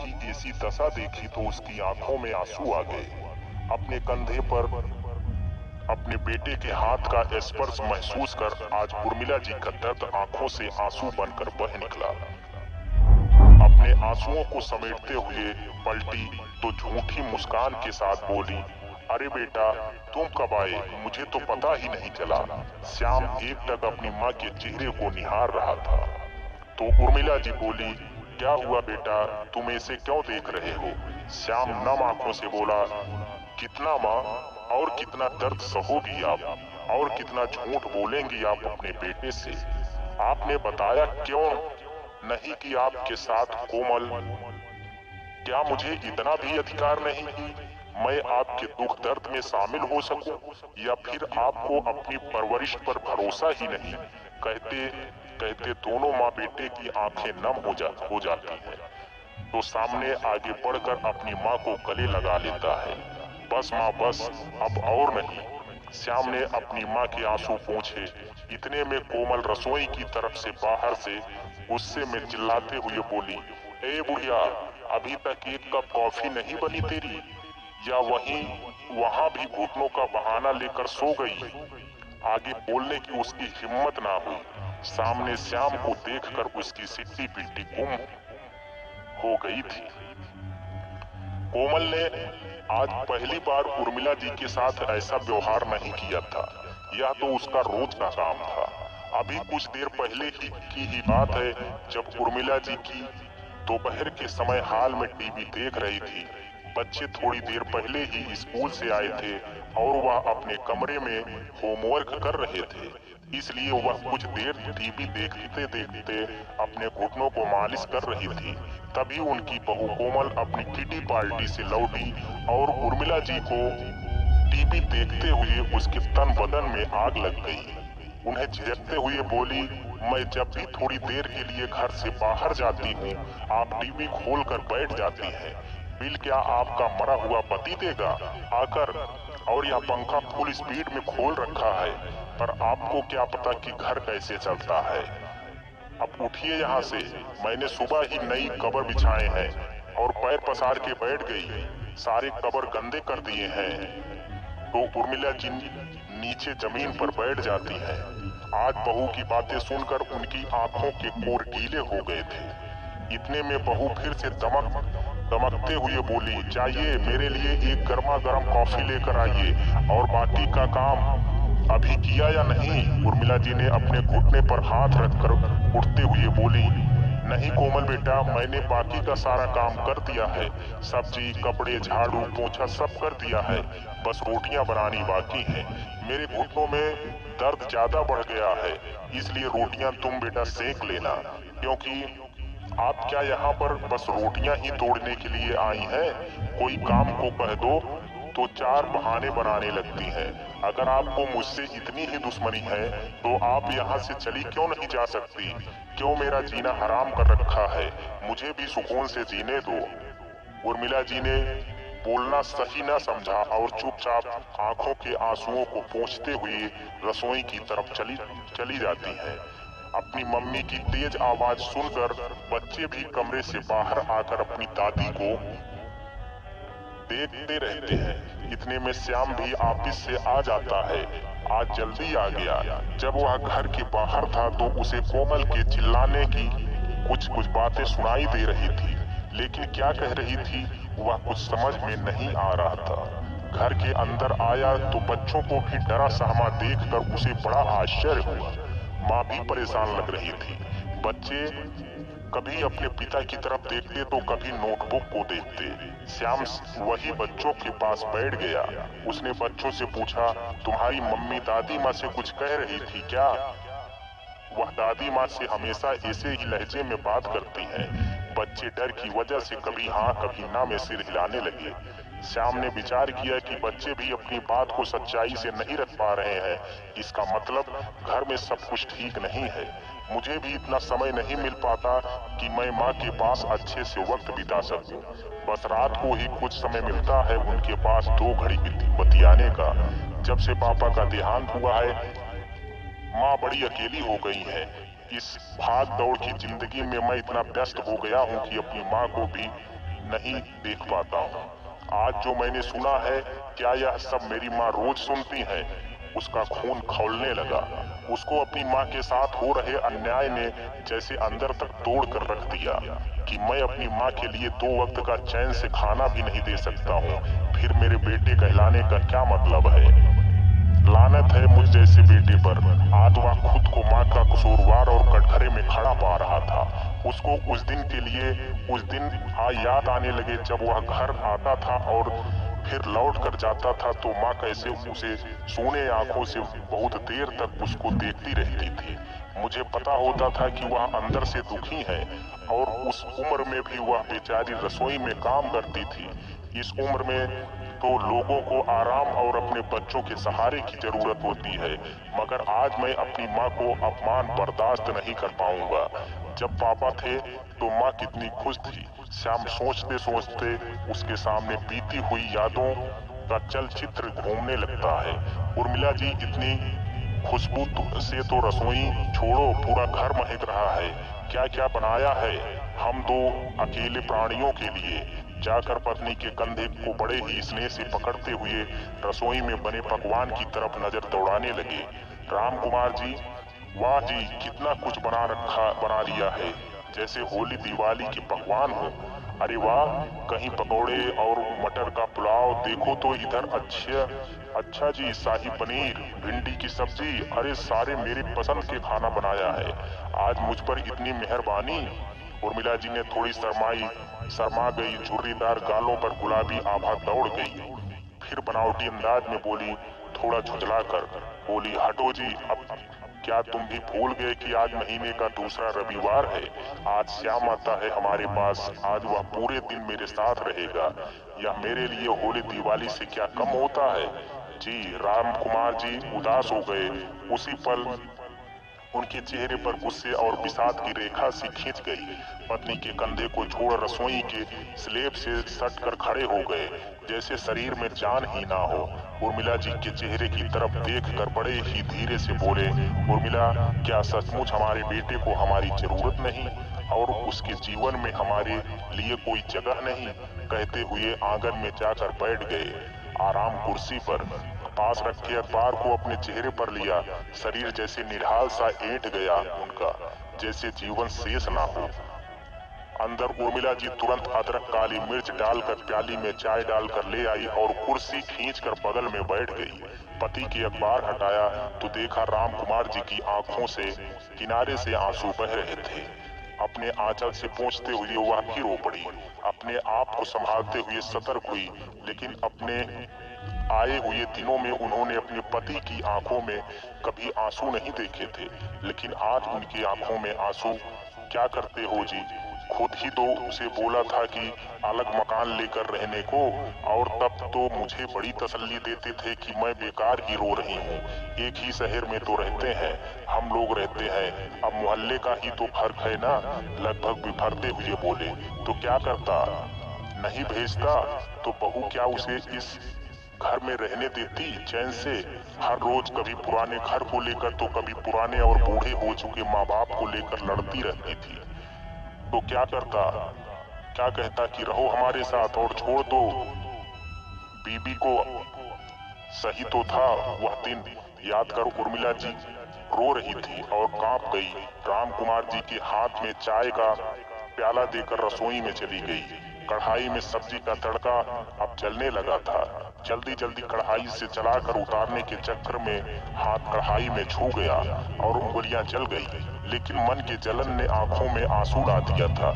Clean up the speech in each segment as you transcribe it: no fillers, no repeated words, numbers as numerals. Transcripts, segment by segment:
की ऐसी दशा देखी तो उसकी आंखों में आंसू आ गए। अपने कंधे पर अपने बेटे के हाथ का स्पर्श महसूस कर आज उर्मिला जी का दर्द आंखों से आंसू बनकर बह निकला। अपने आंसुओं को समेटते हुए पलटी तो झूठी मुस्कान के साथ बोली, अरे बेटा तुम कब आए, मुझे तो पता ही नहीं चला। श्याम एकटक अपनी माँ के चेहरे को निहार रहा था। तो उर्मिला जी बोली, क्या हुआ बेटा, तुम ऐसे क्यों देख रहे हो? श्याम नम आंखों से बोला, कितना माँ, और कितना दर्द सहोगी आप, और कितना झूठ बोलेंगी आप अपने बेटे से? आपने बताया क्यों नहीं कि आपके साथ कोमल? क्या मुझे इतना भी अधिकार नहीं कि मैं आपके दुख दर्द में शामिल हो सकूं? या फिर आपको अपनी परवरिश पर भरोसा ही नहीं? कहते कहते दोनों माँ बेटे की आंखें नम हो जाती हैं। तो सामने आगे बढ़कर अपनी माँ को गले लगा लेता है। बस माँ बस, अब और नहीं। श्याम ने अपनी माँ के आंसू पोंछे। इतने में कोमल रसोई की तरफ से बाहर से गुस्से में चिल्लाते हुए बोली, ए बुढ़िया, अभी तक एक कप कॉफी नहीं बनी तेरी? या वहाँ भी घुटनों का बहाना लेकर सो गई? आगे बोलने की उसकी हिम्मत ना हुई। सामने श्याम को देखकर उसकी सिट्टी पिट्टी गुम हो गई थी। कोमल ने आज पहली बार उर्मिला जी के साथ ऐसा व्यवहार नहीं किया था। यह तो उसका रोज का काम था। अभी कुछ देर पहले की ही बात है जब उर्मिला जी की दोपहर के समय हाल में टीवी देख रही थी। बच्चे थोड़ी देर पहले ही स्कूल से आए थे और वह अपने कमरे में होमवर्क कर रहे थे, इसलिए वह कुछ देर टीवी देखते देखते अपने घुटनों को मालिश कर रही थी। तभी उनकी बहू कोमल अपनी किटी पार्टी से लौटी और उर्मिला जी को टीवी देखते हुए उसके तन बदन में आग लग गई। उन्हें झिझकते हुए बोली, मैं जब भी थोड़ी देर के लिए घर से बाहर जाती हूँ, आप टीवी खोलकर बैठ जाती हैं। बिल क्या आपका मरा हुआ पति देगा आकर? और यह पंखा फुल स्पीड में खोल रखा है, पर आपको क्या पता कि घर कैसे चलता है। अब उठिए यहाँ से, मैंने सुबह ही नई कवर बिछाए हैं और पैर पसार के बैठ गई, सारे कवर गंदे कर दिए हैं। तो उर्मिला जी नीचे जमीन पर बैठ जाती हैं। आज बहू की बातें सुनकर उनकी आंखों के कोर गीले हो गए थे। इतने में बहू फिर से दमकते हुए बोली, जाइए मेरे लिए एक गर्मा गर्म कॉफी लेकर आइए, और बाकी का काम अभी किया या नहीं? उर्मिला जी ने अपने घुटने पर हाथ रखकर उठते हुए बोली, नहीं कोमल बेटा, मैंने बाकी का सारा काम कर दिया है। सब्जी, कपड़े, झाड़ू, पोछा सब कर दिया है, बस रोटियां बनानी बाकी हैं। मेरे घुटनों में दर्द ज्यादा बढ़ गया है, इसलिए रोटियां तुम बेटा सेक लेना। क्योंकि आप क्या यहाँ पर बस रोटियां ही तोड़ने के लिए आई हैं? कोई काम को कह दो तो चार बहाने बनाने लगती हैं। अगर आपको मुझसे इतनी ही दुश्मनी है तो आप यहाँ से चली क्यों नहीं जा सकती? क्यों मेरा जीना हराम कर रखा है? मुझे भी सुकून से जीने दो। उर्मिला जी ने बोलना सही न समझा और चुपचाप आंखों के आंसुओं को पोंछते हुए रसोई की तरफ चली जाती हैं। अपनी मम्मी की तेज आवाज सुनकर बच्चे भी कमरे से बाहर आकर अपनी दादी को देखते रहते हैं। इतने में श्याम भी ऑफिस से आ जाता है। आज जल्दी आ गया। जब वह घर के बाहर था तो उसे कोमल के चिल्लाने की कुछ बातें सुनाई दे रही थी, लेकिन क्या कह रही थी वह कुछ समझ में नहीं आ रहा था। घर के अंदर आया तो बच्चों को भी डरा सहमा देखकर उसे बड़ा आश्चर्य हुआ। माँ भी परेशान लग रही थी। बच्चे कभी अपने पिता की तरफ देखते तो कभी नोटबुक को देखते। श्याम वही बच्चों के पास बैठ गया। उसने बच्चों से पूछा, तुम्हारी मम्मी दादी माँ से कुछ कह रही थी क्या? वह दादी माँ से हमेशा ऐसे ही लहजे में बात करती हैं। बच्चे डर की वजह से कभी हाँ कभी ना में सिर हिलाने लगे। श्याम ने विचार किया कि बच्चे भी अपनी बात को सच्चाई से नहीं रख पा रहे हैं। इसका मतलब घर में सब कुछ ठीक नहीं है। मुझे भी इतना समय नहीं मिल पाता कि मैं माँ के पास अच्छे से वक्त बिता सकूं। बस रात को ही कुछ समय मिलता है उनके पास 2 घड़ी बतियाने का। जब से पापा का देहांत हुआ है, माँ बड़ी अकेली हो गई है। इस भाग दौड़ की जिंदगी में मैं इतना व्यस्त हो गया हूँ कि अपनी माँ को भी नहीं देख पाता हूँ। आज जो मैंने सुना है, क्या यह सब मेरी माँ रोज सुनती है? उसका खून खौलने लगा। उसको अपनी माँ के साथ हो रहे अन्याय ने जैसे अंदर तक तोड़ कर रख दिया कि मैं अपनी माँ के लिए 2 वक्त का चैन से खाना भी नहीं दे सकता हूँ। फिर मेरे बेटे कहलाने का क्या मतलब है? लानत है मुझ जैसे बेटे पर। आज वह खुद को माँ का कसूरवार और कटघरे में खड़ा पा रहा था। उसको उस दिन के लिए उस दिन याद आने लगे जब वह घर आता था और फिर लौट कर जाता था तो माँ कैसे उसे सोने आंखों से बहुत देर तक उसको देखती रहती थी। मुझे पता होता था कि वह अंदर से दुखी है और उस उम्र में भी वह बेचारी रसोई में काम करती थी। इस उम्र में तो लोगों को आराम और अपने बच्चों के सहारे की जरूरत होती है, मगर आज मैं अपनी माँ को अपमान बर्दाश्त नहीं कर पाऊंगा। जब पापा थे तो माँ कितनी खुश थी। शाम सोचते सोचते उसके सामने बीती हुई यादों का चलचित्र घूमने लगता है। उर्मिला जी, इतनी खुशबू से तो रसोई छोड़ो, पूरा घर महक रहा है। क्या क्या बनाया है? हम 2 अकेले प्राणियों के लिए। जाकर पत्नी के कंधे को बड़े ही स्नेह से पकड़ते हुए रसोई में बने पकवान की तरफ नजर दौड़ाने लगे। राम कुमार जी, वाह जी, कितना कुछ बना लिया है, जैसे होली दिवाली के पकवान हो। अरे वाह, कहीं पकौड़े और मटर का पुलाव, देखो तो इधर। अच्छा जी, शाही पनीर, भिंडी की सब्जी, अरे सारे मेरे पसंद के खाना बनाया है। आज मुझ पर इतनी मेहरबानी। उर्मिला जी ने थोड़ी शर्मा गई, झुर्रीदार गालों पर गुलाबी आभा दौड़ गई। फिर बनावटी अंदाज में बोली, थोड़ा झुंझला कर बोली, हटो जी, अब क्या तुम भी भूल गए कि आज महीने का दूसरा रविवार है? आज श्याम आता है हमारे पास, आज वह पूरे दिन मेरे साथ रहेगा। यह मेरे लिए होली दिवाली से क्या कम होता है? जी। राम कुमार जी उदास हो गए। उसी पल उनके चेहरे पर गुस्से और विषाद की रेखा सी खींच गई। पत्नी के कंधे को छोड़ रसोई के स्लेब से सट कर खड़े हो गए, जैसे शरीर में जान ही ना हो। उर्मिला जी के चेहरे की तरफ देखकर बड़े ही धीरे से बोले, उर्मिला, क्या सचमुच हमारे बेटे को हमारी जरूरत नहीं और उसके जीवन में हमारे लिए कोई जगह नहीं? कहते हुए आंगन में जाकर बैठ गए, आराम कुर्सी पर। पास रखे अखबार को अपने चेहरे पर लिया। शरीर जैसे निढाल सा ऐंठ गया उनका, जैसे जीवन शेष ना हो। अंदर उर्मिला जी तुरंत अदरक काली मिर्च डालकर प्याली में चाय डालकर ले आई और कुर्सी खींचकर बगल में बैठ गई। पति के अखबार हटाया तो देखा राम कुमार जी की आंखों से किनारे से आंसू बह रहे थे। अपने आंचल से पोंछते हुए वह फिर रो पड़ी। अपने आप को संभालते हुए सतर्क हुई, लेकिन अपने आए हुए दिनों में उन्होंने अपने पति की आंखों में कभी आंसू नहीं देखे थे, लेकिन आज उनकी आंखों में आंसू। क्या करते हो जी? खुद ही तो उसे बोला था कि अलग मकान लेकर रहने को, और तब तो मुझे बड़ी तसल्ली देते थे कि मैं बेकार ही रो रही हूँ। एक ही शहर में तो रहते हैं, हम लोग रहते हैं, अब मोहल्ले का ही तो फर्क है ना। लगभग बिफरते हुए बोले, तो क्या करता? नहीं भेजता तो बहू क्या उसे इस घर में रहने देती चैन से? हर रोज कभी पुराने घर को लेकर तो कभी पुराने और बूढ़े हो चुके माँ बाप को लेकर लड़ती रहती थी। तो क्या करता? क्या कहता कि रहो हमारे साथ और छोड़ दो बीबी को? सही तो था वह दिन। याद कर उर्मिला जी रो रही थी और कांप गई। राम कुमार जी के हाथ में चाय का प्याला देकर रसोई में चली गई। कढ़ाई में सब्जी का तड़का अब जलने लगा था। जल्दी जल्दी कढ़ाई से चलाकर उतारने के चक्कर में हाथ कढ़ाई में छू गया और उंगलियां जल गई, लेकिन मन के जलन ने आंखों में आंसू ला दिया था।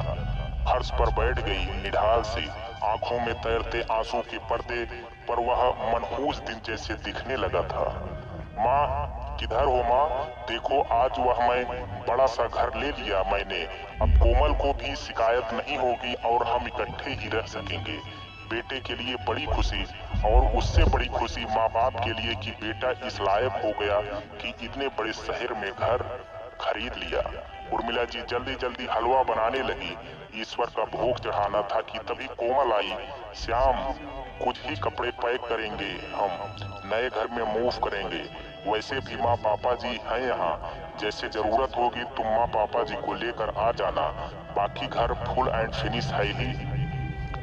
फर्श पर बैठ गई निढाल से, आंखों में तैरते आंसू के पर्दे पर वह मनहूस दिन जैसे दिखने लगा था। माँ, किधर हो माँ? देखो आज वह मैं बड़ा सा घर ले लिया मैंने। अब कोमल को भी शिकायत नहीं होगी और हम इकट्ठे ही रह सकेंगे। बेटे के लिए बड़ी खुशी, और उससे बड़ी खुशी माँ बाप के लिए कि बेटा इस लायक हो गया कि इतने बड़े शहर में घर खरीद लिया। उर्मिला जी जल्दी जल्दी हलवा बनाने लगी। ईश्वर का भोग चढ़ाना था कि तभी कोमल आई। श्याम, कुछ ही कपड़े पैक करेंगे, हम नए घर में मूव करेंगे। वैसे भी माँ पापा जी हैं यहाँ, जैसे जरूरत होगी तुम माँ पापा जी को लेकर आ जाना। बाकी घर फुल एंड फिनिश है ही।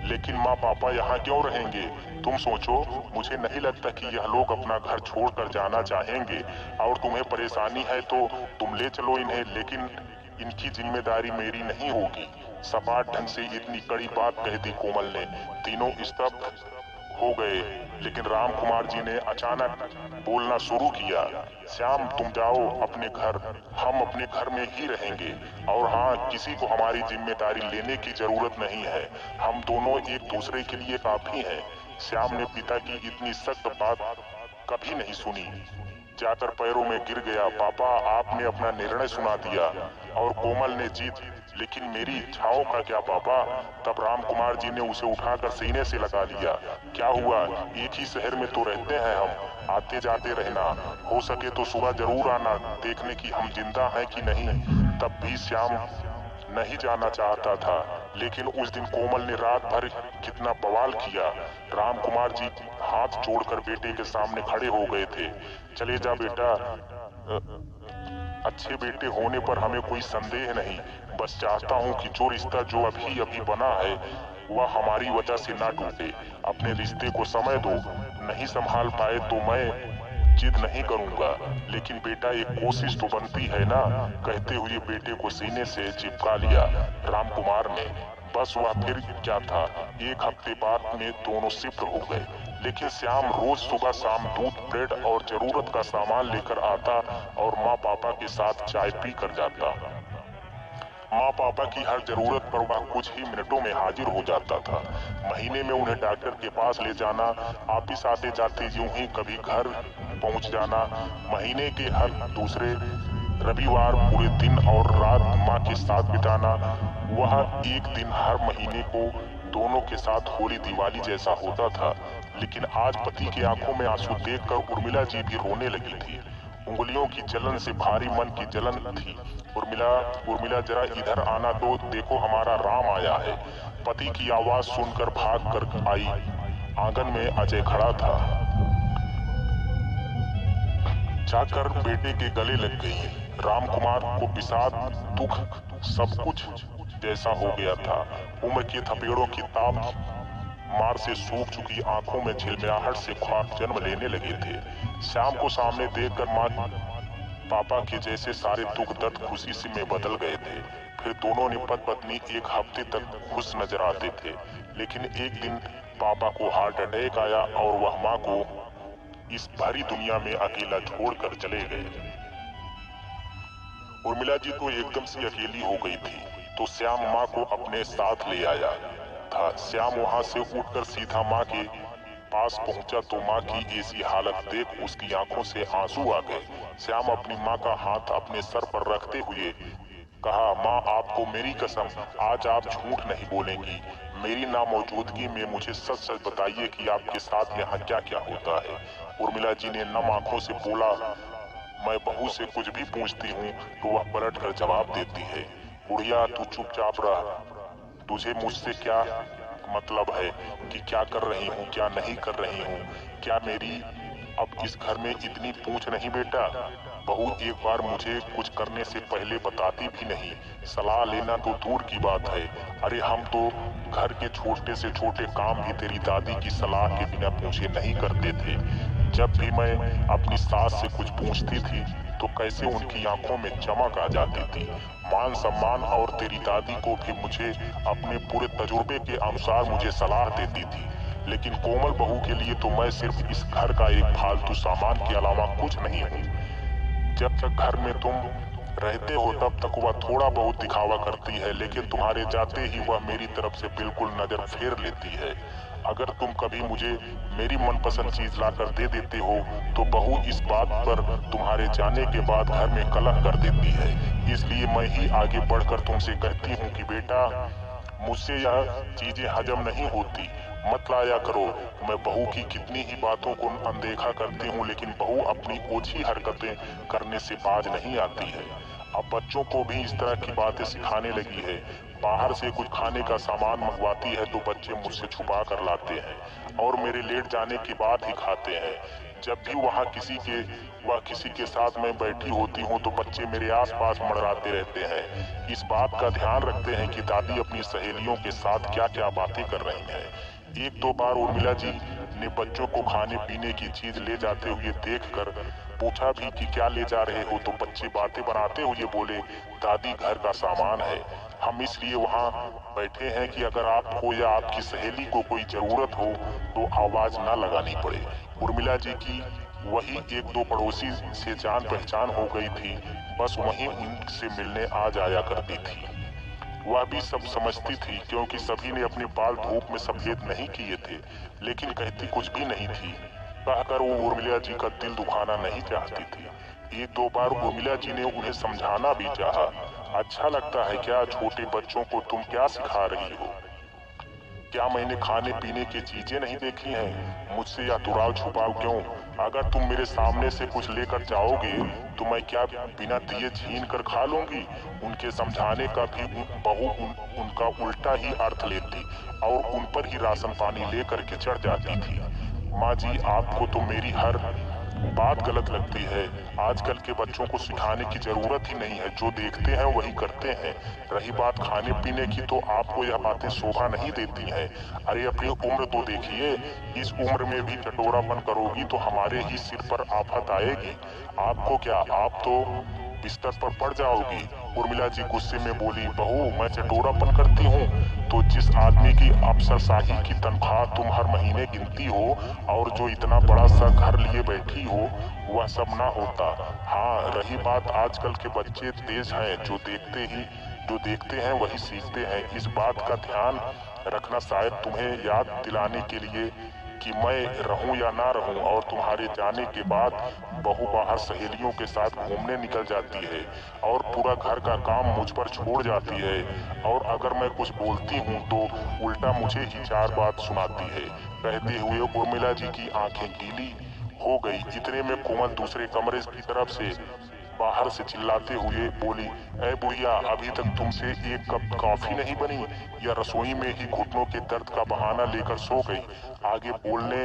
लेकिन माँ पापा यहाँ क्यों रहेंगे? तुम सोचो, मुझे नहीं लगता कि यह लोग अपना घर छोड़कर जाना चाहेंगे। और तुम्हें परेशानी है तो तुम ले चलो इन्हें, लेकिन इनकी जिम्मेदारी मेरी नहीं होगी। सपाट ढंग से इतनी कड़ी बात कह दी कोमल ने। तीनों स्तब्ध हो गए, लेकिन राम कुमार जी ने अचानक बोलना शुरू किया। श्याम, तुम जाओ अपने घर, हम अपने घर में ही रहेंगे। और हाँ, किसी को हमारी जिम्मेदारी लेने की जरूरत नहीं है। हम दोनों एक दूसरे के लिए काफी हैं। श्याम ने पिता की इतनी सख्त बात कभी नहीं सुनी। जाकर पैरों में गिर गया। पापा, आपने अपना निर्णय सुना दिया। और कोमल ने जीत, लेकिन मेरी इच्छाओं का क्या पापा? तब राम कुमार जी ने उसे उठाकर सीने से लगा लिया। क्या हुआ? एक ही शहर में तो रहते हैं हम, आते जाते रहना। हो सके तो सुबह जरूर आना, देखने की हम जिंदा हैं कि नहीं। तब भी श्याम नहीं जाना चाहता था, लेकिन उस दिन कोमल ने रात भर कितना बवाल किया। राम कुमार जी हाथ जोड़कर बेटे के सामने खड़े हो गए थे। चले जा बेटा, अच्छे बेटे होने पर हमें कोई संदेह नहीं। बस चाहता हूँ कि जो रिश्ता जो अभी अभी बना है वह हमारी वजह से ना टूटे। अपने रिश्ते को समय दो, नहीं संभाल पाए तो मैं जिद नहीं करूंगा, लेकिन बेटा एक कोशिश तो बनती है ना। कहते हुए बेटे को सीने से चिपका लिया राम कुमार ने। बस वह फिर क्या था, एक हफ्ते बाद में दोनों शिफ्ट हो गए। लेकिन श्याम रोज सुबह शाम दूध, ब्रेड और जरूरत का सामान लेकर आता और माँ पापा के साथ चाय पी कर जाता। माँ पापा की हर जरूरत पर वह कुछ ही मिनटों में हाजिर हो जाता था। महीने में उन्हें डॉक्टर के पास ले जाना, ऑफिस आते जाते यूं ही कभी घर पहुंच जाना। महीने के हर दूसरे रविवार पूरे दिन और रात माँ के साथ बिताना। वह एक दिन हर महीने को दोनों के साथ होली दिवाली जैसा होता था। लेकिन आज पति की आंखों में आंसू देखकर उर्मिला जी भी रोने लगी थी। उंगलियों की जलन से भारी मन की जलन थी। उर्मिला, उर्मिला जरा इधर आना तो, देखो हमारा राम आया है। पति की आवाज सुनकर भाग कर आई। आंगन में अजय खड़ा था। जाकर बेटे के गले लग गई। राम कुमार को विषाद, दुख, सब कुछ जैसा हो गया था। उम्र के थपेड़ों की ताप मार से सूख चुकी आंखों में झिलमिलाहट से ख्वाब जन्म लेने लगे थे। श्याम को सामने देखकर माँ पापा के जैसे सारे दुख दर्द खुशी से में बदल गए थे। फिर दोनों ने पति पत्नी एक हफ्ते तक खुश नजर आते थे। लेकिन एक दिन पापा को हार्ट अटैक आया और वह माँ को इस भरी दुनिया में अकेला छोड़कर चले गए। उर्मिला जी तो एकदम से अकेली हो गई थी, तो श्याम माँ को अपने साथ ले आया था। श्याम वहां से उठकर सीधा माँ के पास पहुंचा तो माँ की ऐसी हालत देख उसकी आंखों से आंसू आ गए। श्याम अपनी माँ का हाथ अपने सर पर रखते हुए कहा, माँ आपको मेरी कसम, आज आप झूठ नहीं बोलेंगी। मेरी नामौजूदगी में मुझे सच सच बताइए कि आपके साथ यहाँ क्या क्या होता है। उर्मिला जी ने नम आंखों से बोला, मैं बहू से कुछ भी पूछती हूँ तो वह पलट कर जवाब देती है, बुढ़िया तू चुपचाप रह, तुझे मुझसे क्या मतलब है कि क्या कर रही हूँ क्या नहीं कर रही हूँ। क्या मेरी अब इस घर में इतनी पूछ नहीं बेटा? बहू एक बार मुझे कुछ करने से पहले बताती भी नहीं, सलाह लेना तो दूर की बात है। अरे हम तो घर के छोटे से छोटे काम भी तेरी दादी की सलाह के बिना पूछे नहीं करते थे। जब भी मैं अपनी सास से कुछ पूछती थी तो कैसे उनकी आंखों में चमक आ जाती थी। मान सम्मान और तेरी दादी को भी मुझे अपने पूरे तजुर्बे के अनुसार मुझे सलाह देती थी। लेकिन कोमल बहू के लिए तो मैं सिर्फ इस घर का एक फालतू सामान के अलावा कुछ नहीं हूँ। जब तक घर में तुम रहते हो तब तक वह थोड़ा बहुत दिखावा करती है, लेकिन तुम्हारे जाते ही वह मेरी तरफ से बिल्कुल नजर फेर लेती है। अगर तुम कभी मुझे मेरी मनपसंद चीज लाकर दे देते हो तो बहू इस बात पर तुम्हारे जाने के बाद घर में कलह कर देती है। इसलिए मैं ही आगे बढ़कर तुमसे कहती हूँ कि बेटा, मुझसे यह चीजें हजम नहीं होती, मत लाया करो। मैं बहू की कितनी ही बातों को अनदेखा करती हूँ, लेकिन बहू अपनी ओछी हरकतें करने से बाज नहीं आती है। अब बच्चों को भी इस तरह की बातें सिखाने लगी है। बाहर से कुछ खाने का सामान मंगवाती है तो बच्चे मुझसे छुपा कर लाते हैं और मेरे लेट जाने के बाद ही खाते हैं। जब भी वह किसी के साथ मैं बैठी होती हूँ तो बच्चे मेरे आसपास मंडराते रहते हैं। इस बात का ध्यान रखते हैं कि दादी अपनी सहेलियों के साथ क्या क्या बातें कर रही हैं। एक दो बार उर्मिला जी ने बच्चों को खाने पीने की चीज ले जाते हुए देखकर पूछा भी कि क्या ले जा रहे हो, तो बच्चे बातें बनाते हुए बोले, दादी घर का सामान है, हम इसलिए वहाँ बैठे हैं कि अगर आपको या आपकी सहेली को कोई जरूरत हो तो आवाज ना लगानी पड़े। उर्मिला जी की वही एक दो पड़ोसी से जान पहचान हो गई थी, बस वहीं उनसे मिलने आ जाया करती थी। वह भी सब समझती थी क्योंकि सभी ने अपने बाल धूप में सफेद नहीं किए थे, लेकिन कहती कुछ भी नहीं थी। कहकर वो उर्मिला जी का दिल दुखाना नहीं चाहती थी। एक दो बार उर्मिला जी ने उन्हें समझाना भी चाहा। अच्छा लगता है क्या छोटे बच्चों को तुम क्या सिखा रही हो? क्या मैंने खाने पीने की चीजें नहीं देखी हैं? मुझसे या दुराव छुपाओ क्यों? अगर तुम मेरे सामने से कुछ लेकर जाओगे तो मैं क्या बिना दिए छीन कर खा लूंगी? उनके समझाने का भी बहू उनका उल्टा ही अर्थ लेती और उन पर ही राशन पानी लेकर के चढ़ जाती थी। माँ जी, आपको तो मेरी हर बात गलत लगती है। आजकल के बच्चों को सिखाने की जरूरत ही नहीं है, जो देखते हैं वही करते हैं। रही बात खाने पीने की, तो आपको यह बातें शोभा नहीं देती हैं। अरे अपनी उम्र तो देखिए, इस उम्र में भी चटोरापन करोगी तो हमारे ही सिर पर आफत आएगी। आपको क्या, आप तो बिस्तर पर पड़ जाओगी। उर्मिला जी गुस्से में बोली, बहू मैं चटोरापन करती हूँ तो जिस आदमी की अफसरशाही की तनख्वाह तुम हर महीने गिनती हो और जो इतना बड़ा सा घर लिए बैठी हो, वह सब ना होता। हाँ, रही बात आजकल के बच्चे तेज हैं, जो देखते हैं वही सीखते हैं। इस बात का ध्यान रखना शायद तुम्हें याद दिलाने के लिए कि मैं रहूं या ना रहूं। और तुम्हारे जाने के बाद बहू बाहर सहेलियों के साथ घूमने निकल जाती है और पूरा घर का काम मुझ पर छोड़ जाती है, और अगर मैं कुछ बोलती हूँ तो उल्टा मुझे ही चार बात सुनाती है। कहते हुए उर्मिला जी की आंखें गीली हो गई। इतने में कोमल दूसरे कमरे की तरफ से बाहर से चिल्लाते हुए बोली, ऐ बुढ़िया, अभी तक तुमसे एक कप कॉफी नहीं बनी? या रसोई में ही घुटनों के दर्द का बहाना लेकर सो गई? आगे बोलने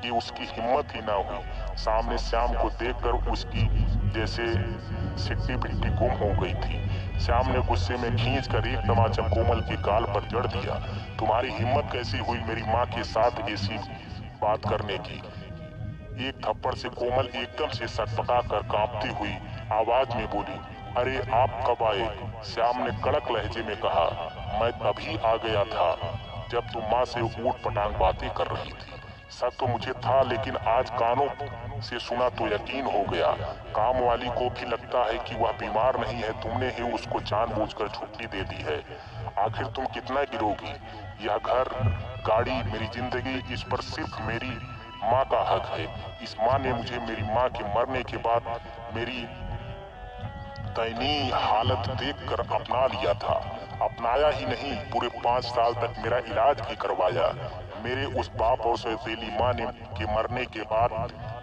की उसकी हिम्मत ही ना हुई। सामने श्याम को देखकर उसकी जैसे सिट्टी पिट्टी गुम हो गई थी। श्याम ने गुस्से में खींचकर एक तमाचा कोमल के गाल पर जड़ दिया। तुम्हारी हिम्मत कैसी हुई मेरी माँ के साथ ऐसी बात करने की? एक थप्पड़ से कोमल एकदम से सटपटा कर कांपती हुई आवाज में बोली, अरे आप कब आए? श्याम ने कड़क लहजे में कहा, मैं तभी आ गया था जब तुम माँ से ऊट पटांग बातें कर रही थी। शक तो मुझे था, लेकिन आज कानों से सुना तो यकीन हो गया। काम वाली को भी लगता है कि वह बीमार नहीं है, तुमने ही उसको जानबूझकर छुट्टी दे दी है। आखिर तुम कितना गिरोगी? यह घर, गाड़ी, मेरी जिंदगी, इस पर सिर्फ मेरी माँ का हक है। इस माँ ने मुझे मेरी माँ के मरने के बाद मेरी दयनीय हालत देखकर अपना लिया था। अपनाया ही नहीं, पूरे 5 साल तक मेरा इलाज भी करवाया। मेरे उस बाप और सौतेली माँ ने के मरने के बाद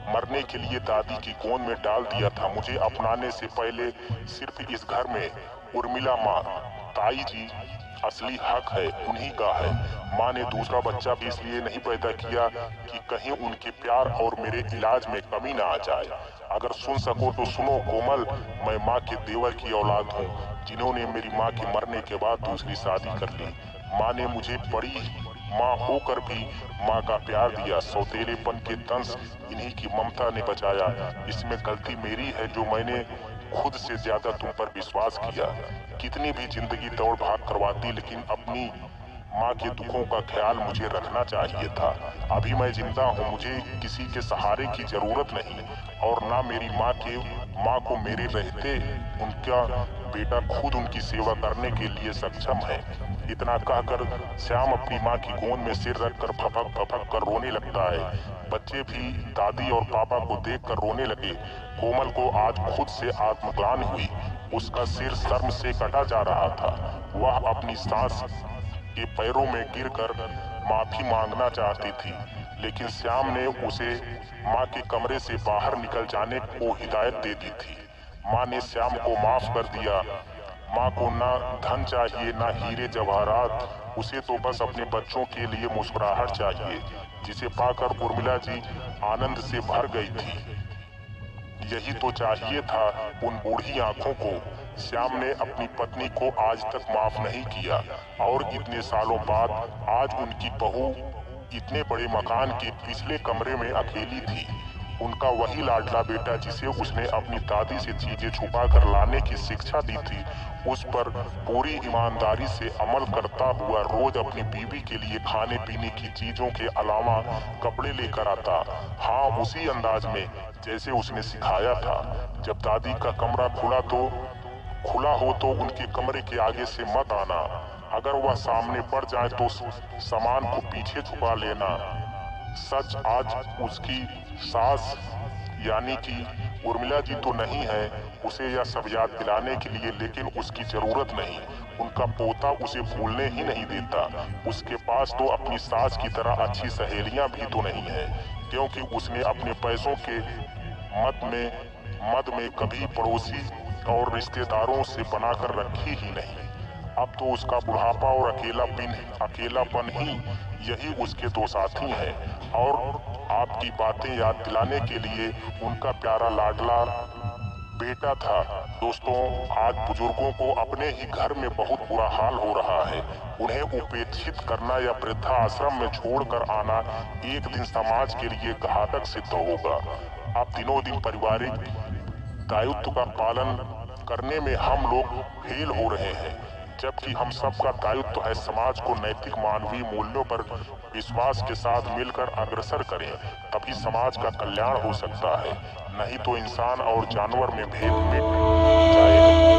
मरने के लिए दादी की गोद में डाल दिया था। मुझे अपनाने से पहले सिर्फ इस घर में उर्मिला माँ, ताई जी असली हक है उन्हीं का है। माँ ने दूसरा बच्चा भी इसलिए नहीं पैदा किया कि कहीं उनके प्यार और मेरे इलाज में कमी ना आ जाए। अगर सुन सको तो सुनो कोमल, मैं माँ के देवर की औलाद हूँ, जिन्होंने मेरी माँ के मरने के बाद दूसरी शादी कर ली। माँ ने मुझे बड़ी माँ होकर भी माँ का प्यार दिया। सौतेलेपन के दंश इन्हीं की ममता ने बचाया। इसमें गलती मेरी है जो मैंने खुद से ज्यादा तुम पर विश्वास किया। कितनी भी जिंदगी दौड़ भाग करवाती, लेकिन अपनी माँ के दुखों का ख्याल मुझे रखना चाहिए था। अभी मैं जिंदा हूँ, मुझे किसी के सहारे की जरूरत नहीं, और ना मेरी माँ को मेरे रहते उनका बेटा खुद उनकी सेवा करने के लिए सक्षम है। इतना कहकर श्याम अपनी माँ की गोद में सिर रखकर फपक कर रोने लगता है। बच्चे भी दादी और पापा को देखकर रोने लगे। कोमल को आज खुद से आत्मग्लान हुई। उसका सिर शर्म से कटा जा रहा था। वह अपनी सांस के पैरों में गिरकर माफी मांगना चाहती थी, लेकिन श्याम ने उसे माँ के कमरे से बाहर निकल जाने को हिदायत दे दी थी। माँ ने श्याम को माफ कर दिया। माँ को ना धन चाहिए, ना हीरे जवाहरात, उसे तो बस अपने बच्चों के लिए मुस्कुराहट चाहिए। जिसे पाकर उर्मिला जी आनंद से भर गई थी। यही तो चाहिए था उन बूढ़ी आंखों को। श्याम ने अपनी पत्नी को आज तक माफ नहीं किया और इतने सालों बाद आज उनकी बहू इतने बड़े मकान के पिछले कमरे में अकेली थी। उनका वही लाडला बेटा जिसे उसने अपनी दादी से चीजें छुपा कर लाने की शिक्षा दी थी, उस पर पूरी ईमानदारी से अमल करता हुआ रोज अपनी बीवी के लिए खाने पीने की चीजों के अलावा कपड़े लेकर आता। हाँ, उसी अंदाज में जैसे उसने सिखाया था। जब दादी का कमरा खुला हो तो उनके कमरे के आगे से मत आना। अगर वह सामने पड़ जाए तो सामान को पीछे छुपा लेना। सच, आज उसकी सास यानी कि उर्मिला जी तो नहीं है उसे यह सब याद दिलाने के लिए, लेकिन उसकी जरूरत नहीं। उनका पोता उसे भूलने ही नहीं देता। उसके पास तो अपनी सास की तरह अच्छी सहेलियां भी तो नहीं है, क्योंकि उसने अपने पैसों के मद में कभी पड़ोसी और रिश्तेदारों से बनाकर रखी ही नहीं। अब तो उसका बुढ़ापा और अकेलापन ही यही उसके दो साथी हैं। और आपकी बातें याद दिलाने के लिए उनका प्यारा लाडला बेटा था। दोस्तों, आज बुजुर्गों को अपने ही घर में बहुत बुरा हाल हो रहा है। उन्हें उपेक्षित करना या वृद्धाश्रम में छोड़कर आना एक दिन समाज के लिए घातक सिद्ध होगा। अब दिनों दिन पारिवारिक दायित्व का पालन करने में हम लोग फेल हो रहे हैं, जबकि हम सबका दायित्व है समाज को नैतिक मानवीय मूल्यों पर विश्वास के साथ मिलकर अग्रसर करें। तभी समाज का कल्याण हो सकता है, नहीं तो इंसान और जानवर में भेद मिट जाएगा।